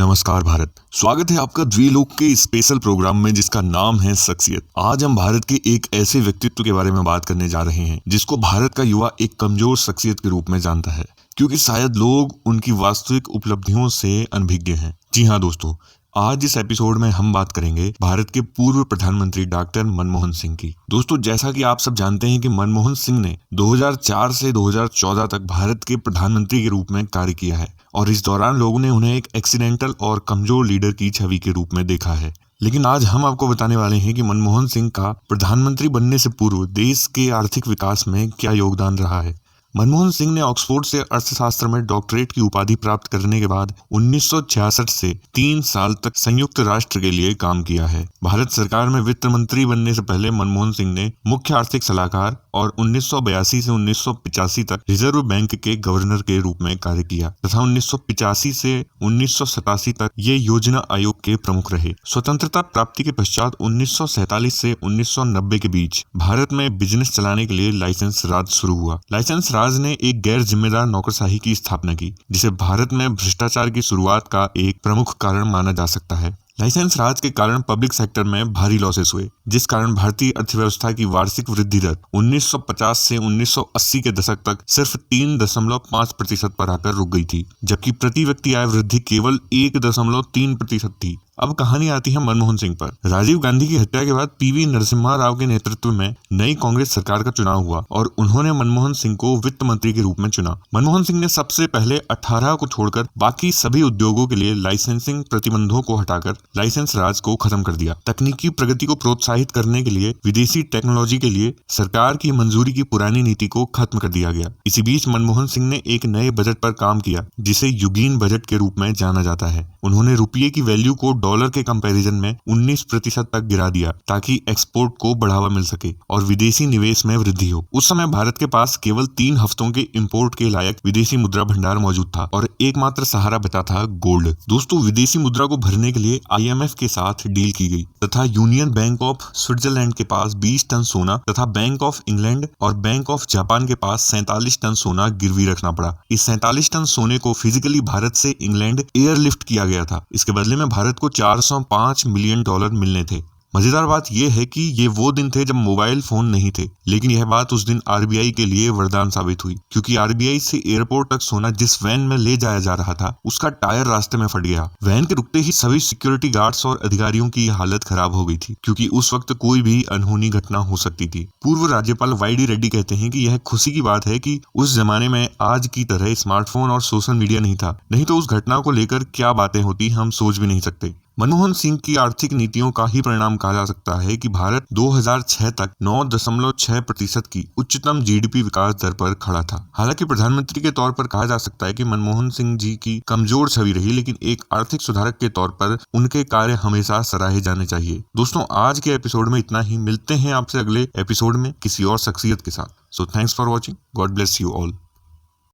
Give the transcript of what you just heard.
नमस्कार भारत। स्वागत है आपका द्विलोक के स्पेशल प्रोग्राम में जिसका नाम है शख्सियत। आज हम भारत के एक ऐसे व्यक्तित्व के बारे में बात करने जा रहे हैं जिसको भारत का युवा एक कमजोर शख्सियत के रूप में जानता है, क्योंकि शायद लोग उनकी वास्तविक उपलब्धियों से अनभिज्ञ हैं। जी हाँ दोस्तों, आज इस एपिसोड में हम बात करेंगे भारत के पूर्व प्रधानमंत्री डॉक्टर मनमोहन सिंह की। दोस्तों, जैसा कि आप सब जानते हैं कि मनमोहन सिंह ने 2004 से 2014 तक भारत के प्रधानमंत्री के रूप में कार्य किया है और इस दौरान लोगों ने उन्हें एक एक्सीडेंटल और कमजोर लीडर की छवि के रूप में देखा है। लेकिन आज हम आपको बताने वाले हैं कि मनमोहन सिंह का प्रधानमंत्री बनने से पूर्व देश के आर्थिक विकास में क्या योगदान रहा है। मनमोहन सिंह ने ऑक्सफोर्ड से अर्थशास्त्र में डॉक्टरेट की उपाधि प्राप्त करने के बाद 1966 से 3 साल तक संयुक्त राष्ट्र के लिए काम किया है। भारत सरकार में वित्त मंत्री बनने से पहले मनमोहन सिंह ने मुख्य आर्थिक सलाहकार और 1982 से 1985 तक रिजर्व बैंक के गवर्नर के रूप में कार्य किया तथा 1985 से 1987 तक ये योजना आयोग के प्रमुख रहे। स्वतंत्रता प्राप्ति के पश्चात 1947 से 1990 के बीच भारत में बिजनेस चलाने के लिए लाइसेंस राज शुरू हुआ। लाइसेंस राज ने एक गैर जिम्मेदार नौकरशाही की स्थापना की, जिसे भारत में भ्रष्टाचार की शुरुआत का एक प्रमुख कारण माना जा सकता है। लाइसेंस राज के कारण पब्लिक सेक्टर में भारी लॉसेस हुए, जिस कारण भारतीय अर्थव्यवस्था की वार्षिक वृद्धि दर 1950 से 1980 के दशक तक सिर्फ 3.5% पर आकर रुक गई थी, जबकि प्रति व्यक्ति आय वृद्धि केवल 1.3% थी। अब कहानी आती है मनमोहन सिंह पर। राजीव गांधी की हत्या के बाद पीवी नरसिम्हा राव के नेतृत्व में नई कांग्रेस सरकार का चुनाव हुआ और उन्होंने मनमोहन सिंह को वित्त मंत्री के रूप में चुना। मनमोहन सिंह ने सबसे पहले 18 को छोड़कर बाकी सभी उद्योगों के लिए लाइसेंसिंग प्रतिबंधों को हटाकर लाइसेंस राज को खत्म कर दिया। तकनीकी प्रगति को प्रोत्साहित करने के लिए विदेशी टेक्नोलॉजी के लिए सरकार की मंजूरी की पुरानी नीति को खत्म कर दिया गया। इसी बीच मनमोहन सिंह ने एक नए बजट पर काम किया, जिसे युगीन बजट के रूप में जाना जाता है। उन्होंने रुपये की वैल्यू को डॉलर के कंपैरिजन में 19% तक गिरा दिया ताकि एक्सपोर्ट को बढ़ावा मिल सके और विदेशी निवेश में वृद्धि हो। उस समय भारत के पास केवल 3 हफ्तों के इंपोर्ट के लायक विदेशी मुद्रा भंडार मौजूद था और एकमात्र सहारा बचा था गोल्ड। दोस्तों, विदेशी मुद्रा को भरने के लिए IMF के साथ डील की गई तथा यूनियन बैंक ऑफ स्विट्जरलैंड के पास 20 टन सोना तथा बैंक ऑफ इंग्लैंड और बैंक ऑफ जापान के पास 47 टन सोना गिरवी रखना पड़ा। इस 47 टन सोने को फिजिकली भारत से इंग्लैंड एयरलिफ्ट किया गया था। इसके बदले में भारत को 405 मिलियन डॉलर मिलने थे। मजेदार बात यह है कि ये वो दिन थे जब मोबाइल फोन नहीं थे, लेकिन यह बात उस दिन RBI के लिए वरदान साबित हुई, क्योंकि RBI से एयरपोर्ट तक सोना जिस वैन में ले जाया जा रहा था उसका टायर रास्ते में फट गया। वैन के रुकते ही सभी सिक्योरिटी गार्ड्स और अधिकारियों की हालत खराब हो गई थी, क्योंकि उस वक्त कोई भी अनहोनी घटना हो सकती थी। पूर्व राज्यपाल YD रेड्डी कहते हैं कि यह खुशी की बात है कि उस जमाने में आज की तरह स्मार्टफोन और सोशल मीडिया नहीं था, नहीं तो उस घटना को लेकर क्या बातें होती हम सोच भी नहीं सकते। मनमोहन सिंह की आर्थिक नीतियों का ही परिणाम कहा जा सकता है कि भारत 2006 तक 9.6% की उच्चतम GDP विकास दर पर खड़ा था। हालांकि प्रधानमंत्री के तौर पर कहा जा सकता है कि मनमोहन सिंह जी की कमजोर छवि रही, लेकिन एक आर्थिक सुधारक के तौर पर उनके कार्य हमेशा सराहे जाने चाहिए। दोस्तों, आज के एपिसोड में इतना ही। मिलते हैं आपसे अगले एपिसोड में किसी और शख्सियत के साथ। So thanks for watching. God bless you all.